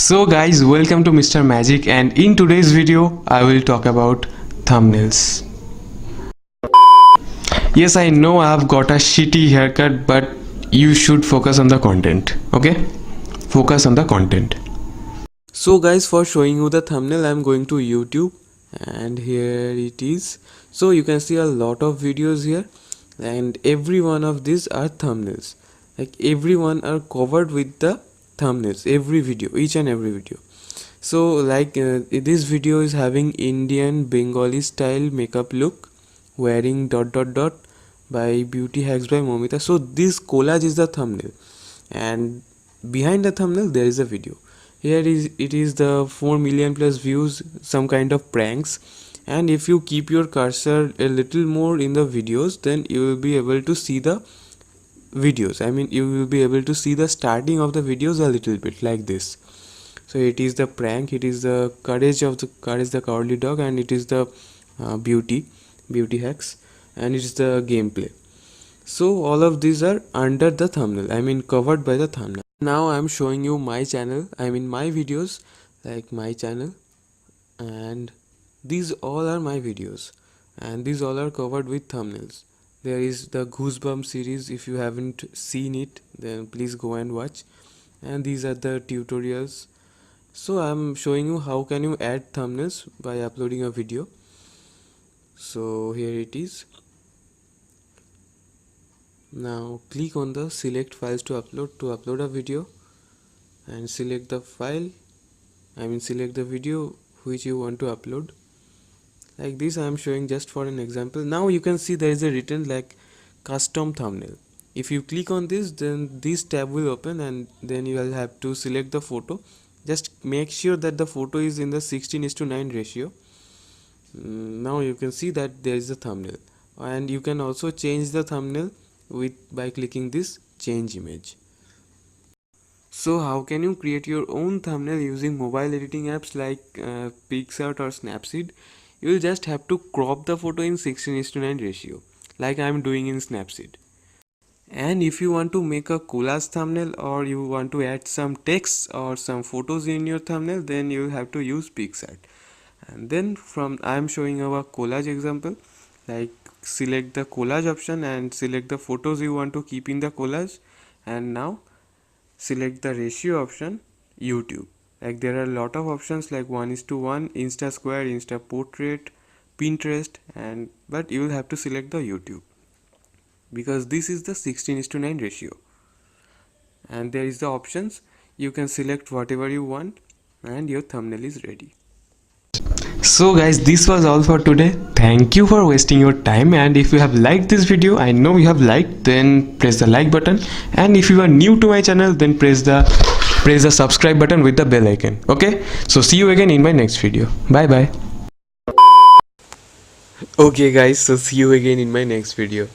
So guys, welcome to Mr. Magic, and in today's video I will talk about thumbnails. Yes, I know I have got a shitty haircut, but you should focus on the content. Okay, focus on the content. So guys, for showing you the thumbnail, I'm going to YouTube, and here it is. So you can see a lot of videos here, and every one of these are thumbnails. Like every one are covered with the thumbnails, every video, each and every video. So like this video is having Indian Bengali style makeup look, wearing ... by beauty hacks by Momita. So this collage is the thumbnail, and behind the thumbnail there is a video. Here it is the 4 million plus views, some kind of pranks. And if you keep your cursor a little more in the videos, then you will be able to see the videos. I mean, you will be able to see the starting of the videos a little bit like this. So it is the prank, it is the courage the cowardly dog, and it is the beauty hacks, and it is the gameplay. So all of these are under the thumbnail, I mean covered by the thumbnail. Now I am showing you my channel, I mean my videos, like my channel, and these all are my videos, and these all are covered with thumbnails. There is the Goosebumps series. If you haven't seen it, then please go and watch. And these are the tutorials. So I'm showing you how can you add thumbnails by uploading a video. So here it is. Now click on the select files to upload a video, and select the file, I mean select the video which you want to upload. Like this I am showing just for an example. Now you can see there is a written like custom thumbnail. If you click on this, then this tab will open, and then you will have to select the photo. Just make sure that the photo is in the 16:9 ratio. Now you can see that there is a thumbnail, and you can also change the thumbnail by clicking this change image. So how can you create your own thumbnail using mobile editing apps like PicsArt or Snapseed? You will just have to crop the photo in 16:9 ratio, like I am doing in Snapseed. And if you want to make a collage thumbnail, or you want to add some text or some photos in your thumbnail, then you will have to use PicsArt. And then I am showing you a collage example. Like select the collage option and select the photos you want to keep in the collage, and now select the ratio option, YouTube. Like there are a lot of options like 1:1, Insta Square, Insta Portrait, Pinterest, but you will have to select the YouTube, because this is the 16:9 ratio. And there is the options, you can select whatever you want, and your thumbnail is ready. So guys, this was all for today. Thank you for wasting your time, and if you have liked this video, I know you have liked, then press the like button, and if you are new to my channel, then press the subscribe button with the bell icon. Okay, so see you again in my next video. Bye bye. Okay guys, so see you again in my next video.